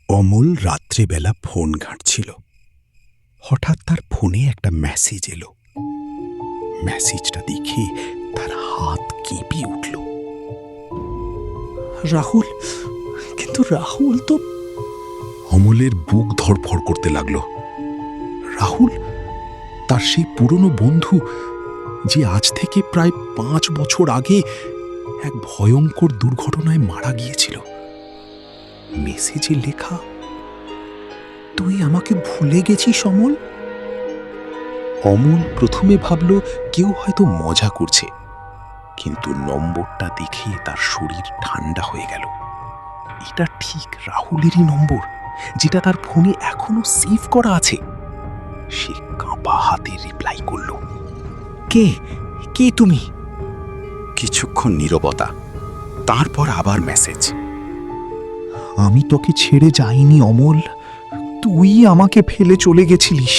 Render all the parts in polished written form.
অমল রাত্রিবেলা ফোন ঘাঁটছিল। হঠাৎ তার ফোনে একটা মেসেজ এলো। মেসেজটা দেখে তার হাত কেঁপে উঠল। রাহুল, কিন্তু রাহুল তো... অমলের বুক ধড়ফড় করতে লাগলো। রাহুল, তার সেই পুরনো বন্ধু, যে আজ থেকে প্রায় 5 বছর আগে এক ভয়ঙ্কর দুর্ঘটনায় মারা গিয়েছিল। মেসেজে লেখা, তুই আমাকে ভুলে গেছিস অমল। অমল প্রথমে ভাবল কেউ হয়তো মজা করছে, কিন্তু নম্বরটা দেখে তার শরীর ঠান্ডা হয়ে গেল। এটা ঠিক রাহুলেরই নম্বর, যেটা তার ফোনে এখনো সেভ করা আছে। সে কাঁপা হাতে রিপ্লাই করল, কে কে তুমি? কিছুক্ষণ নীরবতা, তারপর আবার মেসেজ, আমি তোকে ছেড়ে যাইনি অমল, তুই আমাকে ফেলে চলে গেছিলিস।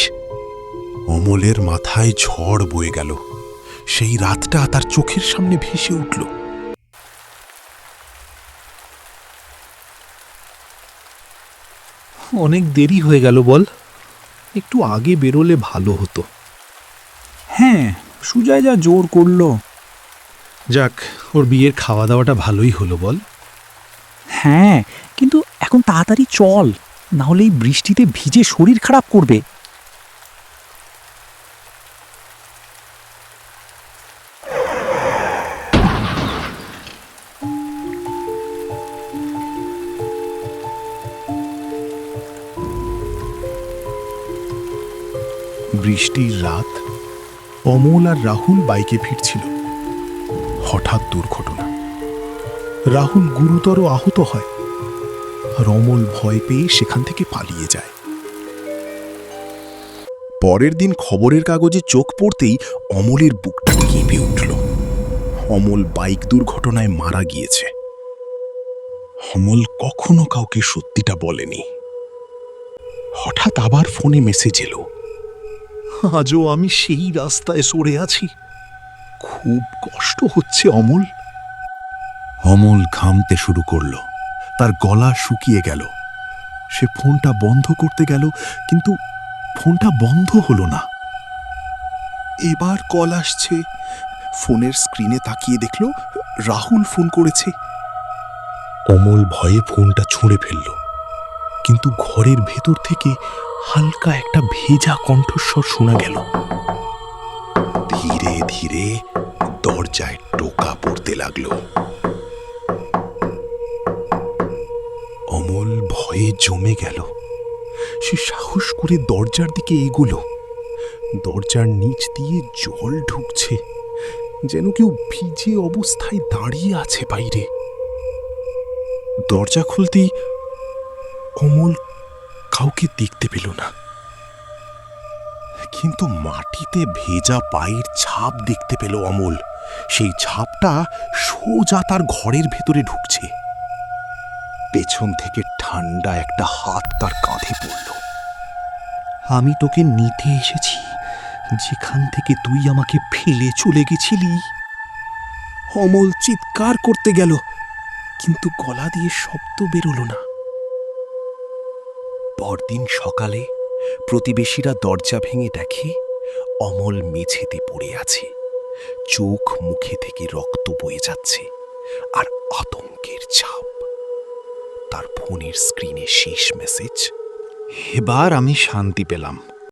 অমলের মাথায় ঝড় বয়ে গেল। সেই রাতটা তার চোখের সামনে ভেসে উঠল। অনেক দেরি হয়ে গেল বল, একটু আগে বেরোলে ভালো হতো। হ্যাঁ, সুজয় যা জোর করলো। যাক, ওর বিয়ের খাওয়া দাওয়াটা ভালোই হলো বল। হ্যাঁ, কিন্তু এখন তাড়াতাড়ি চল, না হলে এই বৃষ্টিতে ভিজে শরীর খারাপ করবে। বৃষ্টির রাত। অমল আর রাহুল বাইকে ফিরছিল। হঠাৎ দুর্ঘটনা। রাহুল গুরুতর আহত হয় আর অমল ভয় পেয়ে সেখান থেকে পালিয়ে যায়। পরের দিন খবরের কাগজে চোখ পড়তেই অমলের বুকটা কেঁপে উঠল। অমল বাইক দুর্ঘটনায় মারা গিয়েছে। অমল কখনো কাউকে সত্যিটা বলেনি। হঠাৎ আবার ফোনে মেসেজ এলো, আজও আমি সেই রাস্তায় সরে আছি, খুব কষ্ট হচ্ছে অমল। অমল ঘামতে শুরু করল, তার গলা শুকিয়ে গেল। সে ফোনটা বন্ধ করতে গেল, কিন্তু ফোনটা বন্ধ হলো না। এবার কল আসছে। ফোনের স্ক্রিনে তাকিয়ে দেখল রাহুল ফোন করেছে। অমল ভয়ে ফোনটা ছুঁড়ে ফেলল, কিন্তু ঘরের ভেতর থেকে হালকা একটা ভেজা কণ্ঠস্বর শোনা গেল। ধীরে ধীরে দরজায় টোকা পড়তে লাগলো। অমল ভয়ে জমে গেল। সে সাহস করে দরজার দিকে এগোলো। দরজার নিচ দিয়ে জল ঢুকছে, যেন কেউ ভিজে অবস্থায় দাঁড়িয়ে আছে বাইরে। দরজা খুলতেই অমল কাউকে দেখতে পেল না, কিন্তু মাটিতে ভেজা পায়ের ছাপ দেখতে পেল অমল। সেই ছাপটা সোজা তার ঘরের ভেতরে ঢুকছে। পেছন থেকে ঠান্ডা একটা হাত তার কাঁধে পড়ল। আমি তোকে নিতে এসেছি, যেখান থেকে তুই আমাকে ফেলে চলে গেছিলি। অমল চিৎকার করতে গেল, কিন্তু গলা দিয়ে শব্দ বেরোল না। পরদিন সকালে প্রতিবেশীরা দরজা ভেঙে দেখে অমল মেঝেতে পড়ে আছে। চোখ মুখে থেকে রক্ত বয়ে যাচ্ছে, আর আতঙ্কের ছাপ। তার ফোনের স্ক্রিনে শেষ মেসেজ, এবার আমি শান্তি পেলাম।